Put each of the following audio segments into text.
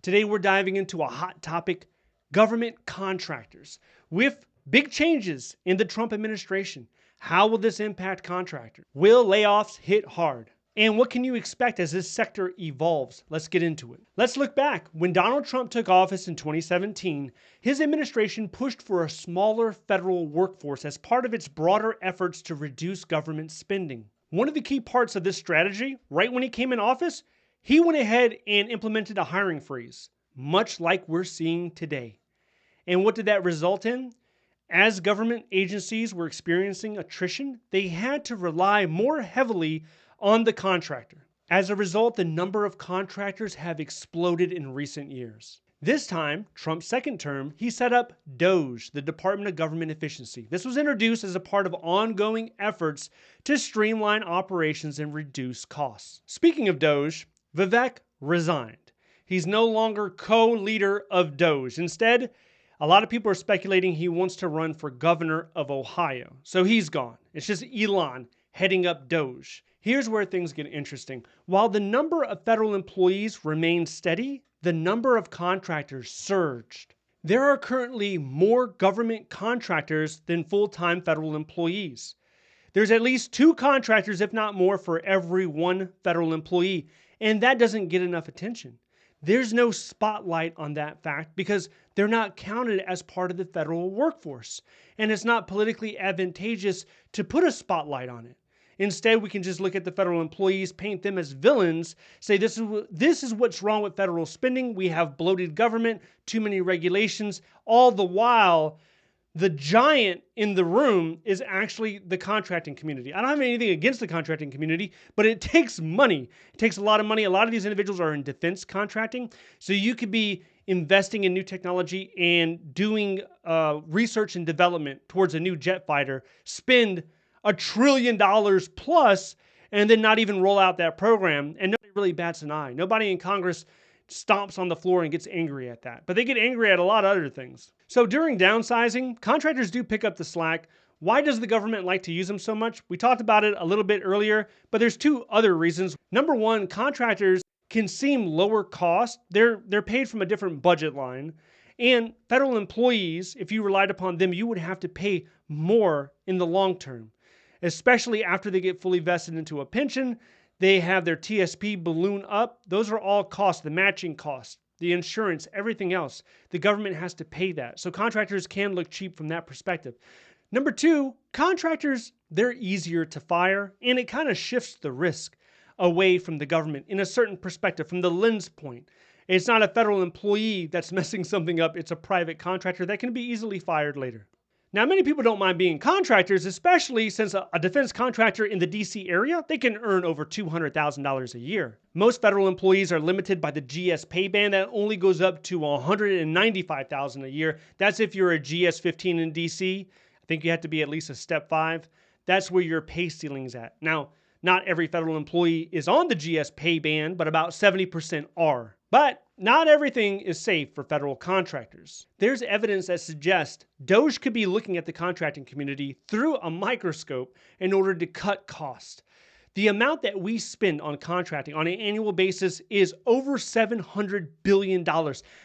Today we're diving into a hot topic, government contractors. With big changes in the Trump administration, how will this impact contractors? Will layoffs hit hard? And what can you expect as this sector evolves? Let's get into it. Let's look back. When Donald Trump took office in 2017, his administration pushed for a smaller federal workforce as part of its broader efforts to reduce government spending. One of the key parts of this strategy, right when he came in office, he went ahead and implemented a hiring freeze, much like we're seeing today. And what did that result in? As government agencies were experiencing attrition, they had to rely more heavily on the contractor. As a result, the number of contractors have exploded in recent years. This time, Trump's second term, he set up DOGE, the Department of Government Efficiency. This was introduced as a part of ongoing efforts to streamline operations and reduce costs. Speaking of DOGE, Vivek resigned. He's no longer co-leader of DOGE. Instead, a lot of people are speculating he wants to run for governor of Ohio. So he's gone. It's just Elon heading up DOGE. Here's where things get interesting. While the number of federal employees remained steady, the number of contractors surged. There are currently more government contractors than full-time federal employees. There's at least 2 contractors, if not more, for every 1 federal employee. And that doesn't get enough attention. There's no spotlight on that fact because they're not counted as part of the federal workforce. And it's not politically advantageous to put a spotlight on it. Instead, we can just look at the federal employees, paint them as villains, say this is what's wrong with federal spending. We have bloated government, too many regulations, all the while the giant in the room is actually the contracting community. I don't have anything against the contracting community, but it takes money. It takes a lot of money. A lot of these individuals are in defense contracting. So you could be investing in new technology and doing research and development towards a new jet fighter, spend $1 trillion plus, and then not even roll out that program. And nobody really bats an eye. Nobody in Congress stomps on the floor and gets angry at that. But they get angry at a lot of other things. So during downsizing, contractors do pick up the slack. Why does the government like to use them so much? We talked about it a little bit earlier, but there's 2 other reasons. Number one, contractors can seem lower cost. They're paid from a different budget line. And federal employees, if you relied upon them, you would have to pay more in the long term, especially after they get fully vested into a pension. They have their TSP balloon up. Those are all costs, the matching costs, the insurance, everything else. The government has to pay that. So contractors can look cheap from that perspective. Number 2, contractors, they're easier to fire, and it kind of shifts the risk away from the government in a certain perspective, from the lens point. It's not a federal employee that's messing something up. It's a private contractor that can be easily fired later. Now, many people don't mind being contractors, especially since a defense contractor in the D.C. area, they can earn over $200,000 a year. Most federal employees are limited by the GS pay band that only goes up to $195,000 a year. That's if you're a GS-15 in D.C. I think you have to be at least a step 5. That's where your pay ceiling's at. Now, not every federal employee is on the GS pay band, but about 70% are. But not everything is safe for federal contractors. There's evidence that suggests DOGE could be looking at the contracting community through a microscope in order to cut costs. The amount that we spend on contracting on an annual basis is over $700 billion.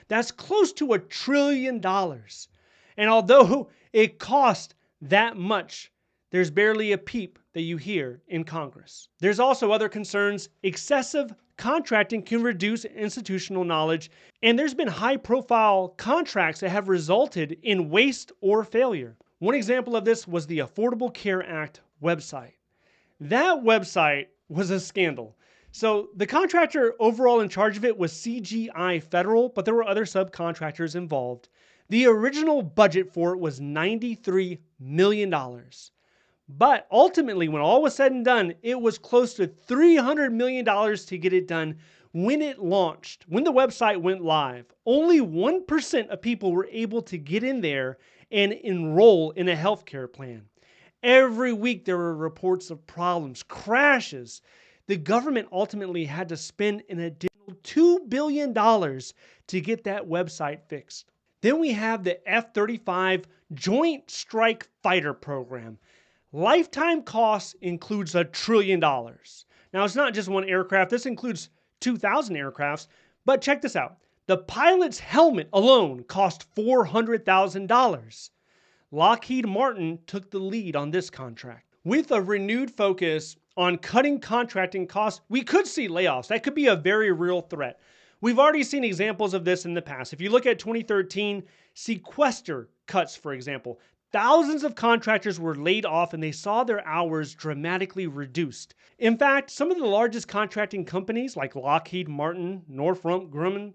That's close to $1 trillion. And although it costs that much, there's barely a peep that you hear in Congress. There's also other concerns. Excessive contracting can reduce institutional knowledge, and there's been high-profile contracts that have resulted in waste or failure. One example of this was the Affordable Care Act website. That website was a scandal. So the contractor overall in charge of it was CGI Federal, but there were other subcontractors involved. The original budget for it was $93 million. But ultimately, when all was said and done, it was close to $300 million to get it done when it launched. When the website went live, only 1% of people were able to get in there and enroll in a healthcare plan. Every week there were reports of problems, crashes. The government ultimately had to spend an additional $2 billion to get that website fixed. Then we have the F-35 Joint Strike Fighter program. Lifetime cost includes $1 trillion. Now, it's not just one aircraft. This includes 2,000 aircrafts. But check this out. The pilot's helmet alone cost $400,000. Lockheed Martin took the lead on this contract. With a renewed focus on cutting contracting costs, we could see layoffs. That could be a very real threat. We've already seen examples of this in the past. If you look at 2013 sequester cuts, for example, thousands of contractors were laid off and they saw their hours dramatically reduced. In fact, some of the largest contracting companies like Lockheed Martin, Northrop Grumman,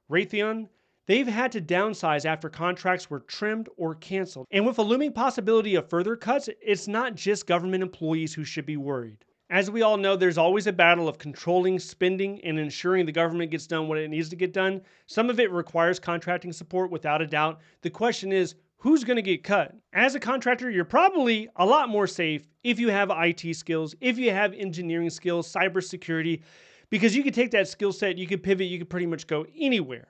Raytheon, they've had to downsize after contracts were trimmed or canceled. And with a looming possibility of further cuts, it's not just government employees who should be worried. As we all know, there's always a battle of controlling spending and ensuring the government gets done what it needs to get done. Some of it requires contracting support, without a doubt. The question is, who's going to get cut? As a contractor, you're probably a lot more safe if you have IT skills, if you have engineering skills, cybersecurity, because you can take that skill set, you can pivot, you can pretty much go anywhere.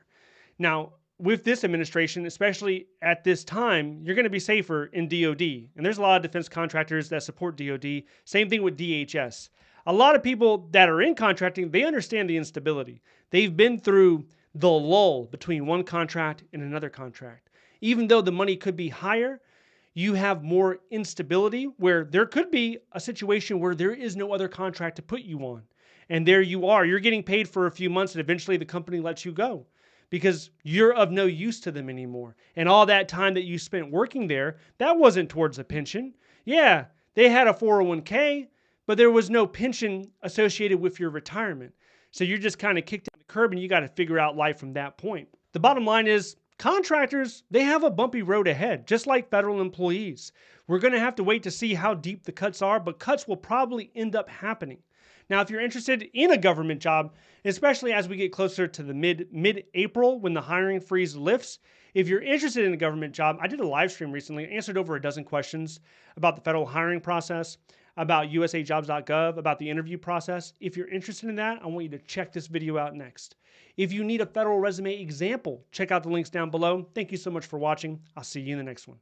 Now, with this administration, especially at this time, you're going to be safer in DOD. And there's a lot of defense contractors that support DOD. Same thing with DHS. A lot of people that are in contracting, they understand the instability. They've been through the lull between one contract and another contract. Even though the money could be higher, you have more instability where there could be a situation where there is no other contract to put you on. And there you are. You're getting paid for a few months and eventually the company lets you go, because you're of no use to them anymore. And all that time that you spent working there, that wasn't towards a pension. Yeah, they had a 401k, but there was no pension associated with your retirement. So you're just kind of kicked to the curb and you got to figure out life from that point. The bottom line is contractors, they have a bumpy road ahead, just like federal employees. We're going to have to wait to see how deep the cuts are, but cuts will probably end up happening. Now, if you're interested in a government job, especially as we get closer to the mid-April when the hiring freeze lifts, if you're interested in a government job, I did a live stream recently, answered over a dozen questions about the federal hiring process, about usajobs.gov, about the interview process. If you're interested in that, I want you to check this video out next. If you need a federal resume example, check out the links down below. Thank you so much for watching. I'll see you in the next one.